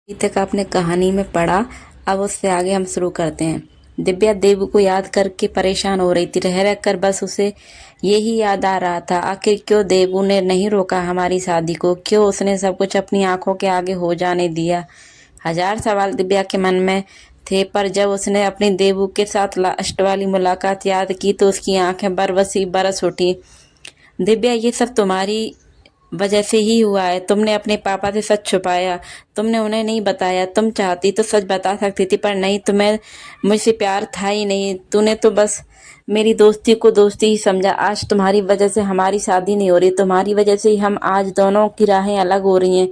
अभी तक आपने कहानी में पढ़ा, अब उससे आगे हम शुरू करते हैं। दिव्या देवू को याद करके परेशान हो रही थी। रह रह कर बस उसे यही याद आ रहा था, आखिर क्यों देवू ने नहीं रोका हमारी शादी को, क्यों उसने सब कुछ अपनी आंखों के आगे हो जाने दिया। हजार सवाल दिव्या के मन में थे, पर जब उसने अपनी देवू के साथ लास्ट वाली मुलाकात याद की तो उसकी आंखें बरबसी बरस उठी। दिव्या, ये सब तुम्हारी वजह से ही हुआ है। तुमने अपने पापा से सच छुपाया, तुमने उन्हें नहीं बताया। तुम चाहती तो सच बता सकती थी, पर नहीं, तुम्हें मुझसे प्यार था ही नहीं। तूने तो बस मेरी दोस्ती को दोस्ती ही समझा। आज तुम्हारी वजह से हमारी शादी नहीं हो रही, तुम्हारी वजह से ही हम आज दोनों की राहें अलग हो रही हैं,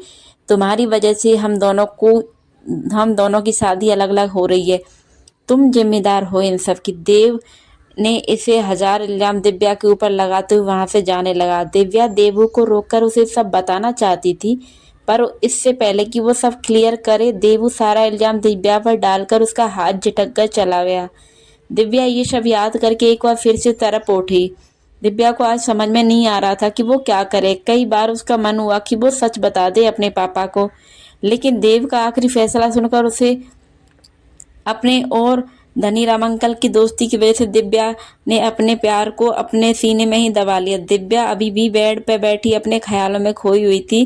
तुम्हारी वजह से हम दोनों की शादी अलग अलग हो रही है। तुम जिम्मेदार हो इन सब की। देव ने इसे हजार इल्जाम दिव्या के ऊपर लगाते हुए वहां से जाने लगा। दिव्या देवू को रोककर उसे सब बताना चाहती थी, पर इससे पहले कि वो सब क्लियर करे, देवू सारा इल्जाम दिव्या पर डालकर उसका हाथ झटक कर चला गया। दिव्या ये सब याद करके एक बार फिर से तड़प उठी। दिव्या को आज समझ में नहीं आ रहा था कि वो क्या करे। कई बार उसका मन हुआ कि वो सच बता दे अपने पापा को, लेकिन देव का आखिरी फैसला सुनकर उसे अपने और धनीराम अंकल की दोस्ती की वजह से दिव्या ने अपने प्यार को अपने सीने में ही दबा लिया। दिव्या अभी भी बेड पे बैठी अपने ख्यालों में खोई हुई थी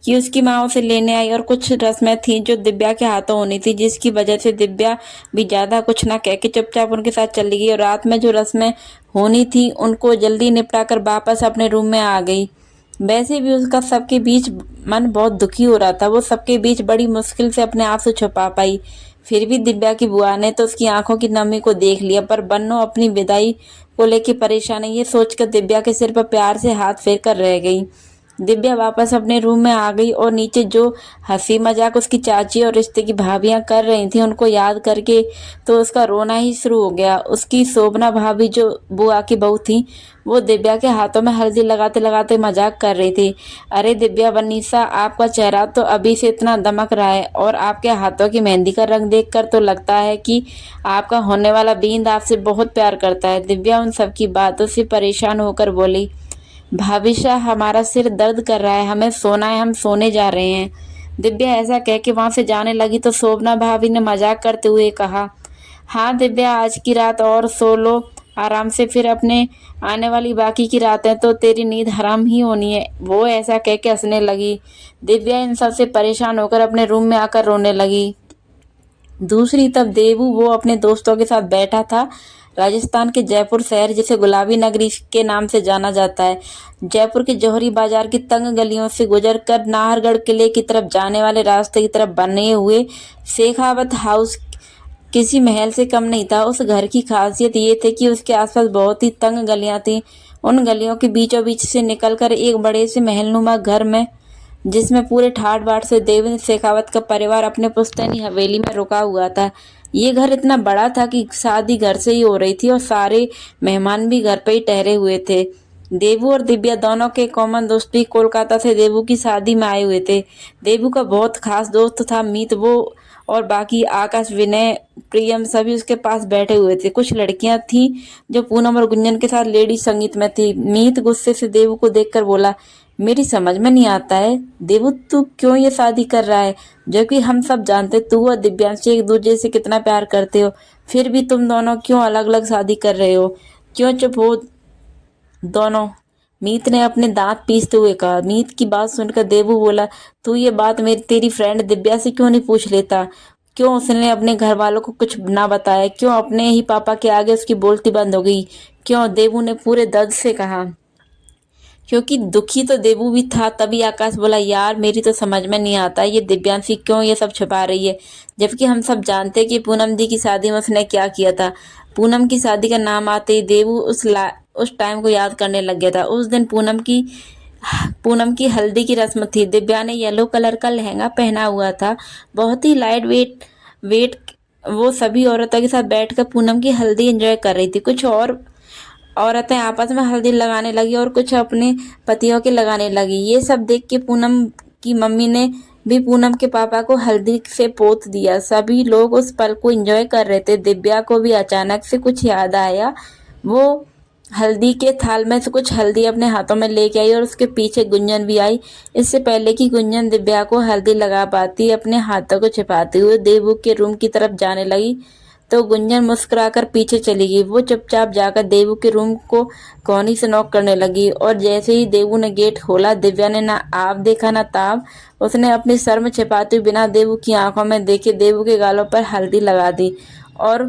कि उसकी माँ उसे लेने आई और कुछ रस्में थी जो दिव्या के हाथों होनी थी, जिसकी वजह से दिव्या भी ज्यादा कुछ ना कह के चुपचाप उनके साथ चली गई और रात में जो रस्में होनी थी उनको जल्दी निपटा कर वापस अपने रूम में आ गई। वैसे भी उसका सबके बीच मन बहुत दुखी हो रहा था। वो सबके बीच बड़ी मुश्किल से अपने आप से छुपा पाई। फिर भी दिव्या की बुआ ने तो उसकी आंखों की नमी को देख लिया, पर बन्नो अपनी विदाई को लेकर परेशान है, ये सोचकर दिव्या के सिर पर प्यार से हाथ फेर कर रह गई। दिव्या वापस अपने रूम में आ गई और नीचे जो हंसी मजाक उसकी चाची और रिश्ते की भाभियां कर रही थी उनको याद करके तो उसका रोना ही शुरू हो गया। उसकी शोभना भाभी जो बुआ की बहू थी, वो दिव्या के हाथों में हल्दी लगाते लगाते मजाक कर रही थी। अरे दिव्या वनीसा, आपका चेहरा तो अभी से इतना दमक रहा है और आपके हाथों की मेहंदी का रंग देखकर तो लगता है कि आपका होने वाला बींद आपसे बहुत प्यार करता है। दिव्या उन सबकी बातों से परेशान होकर बोली, भाविशा हमारा सिर दर्द कर रहा है, हमें सोना है, हम सोने जा रहे हैं। दिव्या ऐसा कह के वहां से जाने लगी तो शोभना भाभी ने मजाक करते हुए कहा, हाँ दिव्या, आज की रात और सो लो आराम से, फिर अपने आने वाली बाकी की रातें तो तेरी नींद हराम ही होनी है। वो ऐसा कह के हंसने लगी। दिव्या इन सब से परेशान होकर अपने रूम में आकर रोने लगी। दूसरी तरफ देवू वो अपने दोस्तों के साथ बैठा था। राजस्थान के जयपुर शहर, जिसे गुलाबी नगरी के नाम से जाना जाता है, जयपुर के जौहरी बाजार की तंग गलियों से गुजरकर नाहरगढ़ किले की तरफ जाने वाले रास्ते की तरफ बने हुए शेखावत हाउस किसी महल से कम नहीं था। उस घर की खासियत ये थी कि उसके आसपास बहुत ही तंग गलियां थीं। उन गलियों के बीचों बीच से निकलकर एक बड़े से महलनुमा घर में, जिसमें पूरे ठाट बाट से देवेंद्र शेखावत का परिवार अपने पुश्तैनी हवेली में रुका हुआ था। ये घर इतना बड़ा था कि शादी घर से ही हो रही थी और सारे मेहमान भी घर पे ही ठहरे हुए थे। देवू और दिव्या दोनों के कॉमन दोस्त भी कोलकाता से देवू की शादी में आए हुए थे। देवू का बहुत खास दोस्त था मीत, वो और बाकी आकाश, विनय, प्रियम सभी उसके पास बैठे हुए थे। कुछ लड़कियां थीं जो पूनम और गुंजन के साथ लेडी संगीत में थी। मीत गुस्से से देवू को देखकर बोला, मेरी समझ में नहीं आता है देवू, तू क्यों ये शादी कर रहा है, जबकि हम सब जानते तू और दिव्यांशी एक दूसरे से कितना प्यार करते हो, फिर भी तुम दोनों क्यों अलग अलग शादी कर रहे हो, क्यों चुप हो दोनों। मीत ने अपने दांत पीसते हुए कहा। मीत की बात सुनकर देवू बोला, तू ये बात मेरी तेरी फ्रेंड दिव्या से क्यों नहीं पूछ लेता, क्यों उसने अपने घर वालों को कुछ ना बताया, क्यों अपने ही पापा के आगे उसकी बोलती बंद हो गई, क्यों? देवू ने पूरे दर्द से कहा। क्योंकि दुखी तो देवू भी था। तभी आकाश बोला, यार मेरी तो समझ में नहीं आता ये दिव्यांशी क्यों ये सब छुपा रही है, जबकि हम सब जानते हैं कि पूनम दी की शादी में उसने क्या किया था। पूनम की शादी का नाम आते ही देवू उस टाइम को याद करने लग गया था। उस दिन पूनम की हल्दी की रस्म थी। दिव्या ने येलो कलर का लहंगा पहना हुआ था, बहुत ही लाइट वेट। वो सभी औरतों के साथ बैठकर पूनम की हल्दी एंजॉय कर रही थी। कुछ और औरतें आपस में हल्दी लगाने लगी और कुछ अपने पतियों के लगाने लगी। ये सब देख के पूनम की मम्मी ने भी पूनम के पापा को हल्दी से पोत दिया। सभी लोग उस पल को एंजॉय कर रहे थे। दिव्या को भी अचानक से कुछ याद आया। वो हल्दी के थाल में से कुछ हल्दी अपने हाथों में लेके आई और उसके पीछे गुंजन भी आई। इससे पहले कि गुंजन दिव्या को हल्दी लगा पाती, अपने हाथों को छिपाते हुए देवू के रूम की तरफ जाने लगी तो गुंजन मुस्कुराकर पीछे चली गई। वो चुपचाप जाकर देवू के रूम को कोहनी से नॉक करने लगी और जैसे ही देवू ने गेट खोला, दिव्या ने ना आप देखा ना ताब। उसने अपनी शर्म छिपाते हुए बिना देवू की आंखों में देखे देवू के गालों पर हल्दी लगा दी और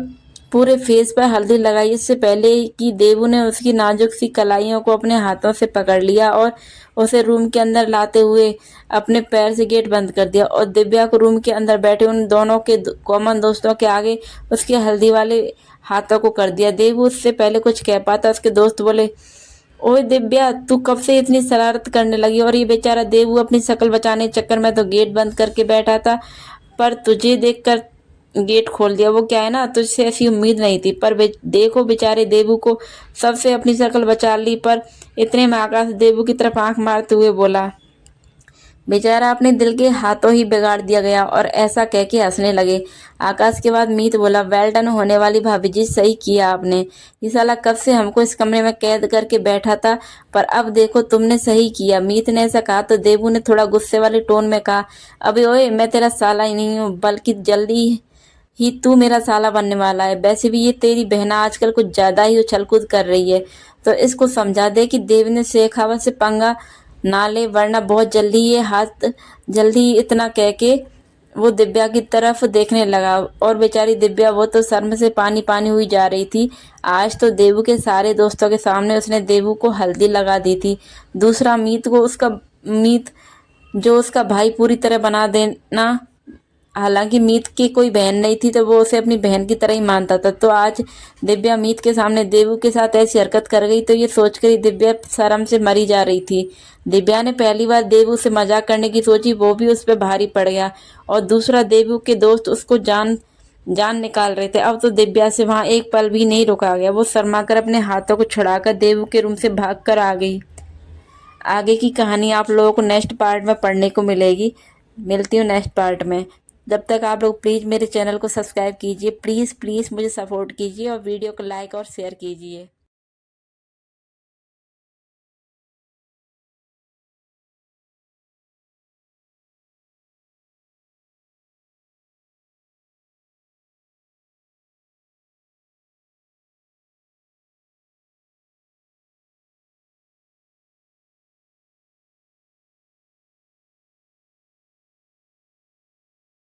पूरे फेस पर हल्दी लगाई। इससे पहले कि देवू ने उसकी नाजुक सी कलाइयों को अपने हाथों से पकड़ लिया और उसे रूम के अंदर लाते हुए अपने पैर से गेट बंद कर दिया और दिव्या को रूम के अंदर बैठे उन दोनों के कॉमन दोस्तों के आगे उसके हल्दी वाले हाथों को कर दिया। देवू उससे पहले कुछ कह पाता, उसके दोस्त बोले, ओए दिव्या, तू कब से इतनी शरारत करने लगी? और ये बेचारा देवू अपनी शक्ल बचाने के चक्कर में तो गेट बंद करके बैठा था, पर तुझे देखकर गेट खोल दिया। वो क्या है ना, तुझसे ऐसी उम्मीद नहीं थी, पर देखो बेचारे देवू को सबसे अपनी शक्ल बचा ली। पर इतने में आकाश देवू की तरफ आंख मारते हुए बोला, बेचारा अपने दिल के हाथों ही बिगाड़ दिया गया, और ऐसा कह के हंसने लगे। आकाश के बाद मीत बोला, वेल डन होने वाली भाभी जी, सही किया आपने। ये साला कब से हमको इस कमरे में कैद करके बैठा था, पर अब देखो तुमने सही किया। मीत ने ऐसा कहा तो देवू ने थोड़ा गुस्से वाले टोन में कहा, अबे ओए, मैं तेरा साला ही नहीं हूँ, बल्कि जल्दी ही तू मेरा साला बनने वाला है। वैसे भी ये तेरी बहना आजकल कुछ ज्यादा ही उछल कूद कर रही है, तो इसको समझा दे कि देव ने शेखावत से पंगा ना ले, वरना बहुत जल्दी ये हाथ जल्दी। इतना कह के वो दिव्या की तरफ देखने लगा और बेचारी दिव्या, वो तो शर्म से पानी पानी हुई जा रही थी। आज तो देवू के सारे दोस्तों के सामने उसने देवू को हल्दी लगा दी थी। दूसरा मीत जो उसका भाई पूरी तरह बना देना। हालांकि मीत की कोई बहन नहीं थी तो वो उसे अपनी बहन की तरह ही मानता था, तो आज दिव्या मीत के सामने देवू के साथ ऐसी हरकत कर गई तो ये सोचकर ही दिव्या शर्म से मरी जा रही थी। दिव्या ने पहली बार देवू से मजाक करने की सोची, वो भी उस पर भारी पड़ गया। और दूसरा, देवू के दोस्त उसको जान जान निकाल रहे थे। अब तो दिव्या से वहां एक पल भी नहीं रुका गया। वो शर्माकर अपने हाथों को छुड़ाकर देवू के रूम से भागकर आ गई। आगे की कहानी आप लोगों को नेक्स्ट पार्ट में पढ़ने को मिलेगी। मिलती हूँ नेक्स्ट पार्ट में। जब तक आप लोग प्लीज़ मेरे चैनल को सब्सक्राइब कीजिए, प्लीज़ प्लीज़ मुझे सपोर्ट कीजिए और वीडियो को लाइक और शेयर कीजिए।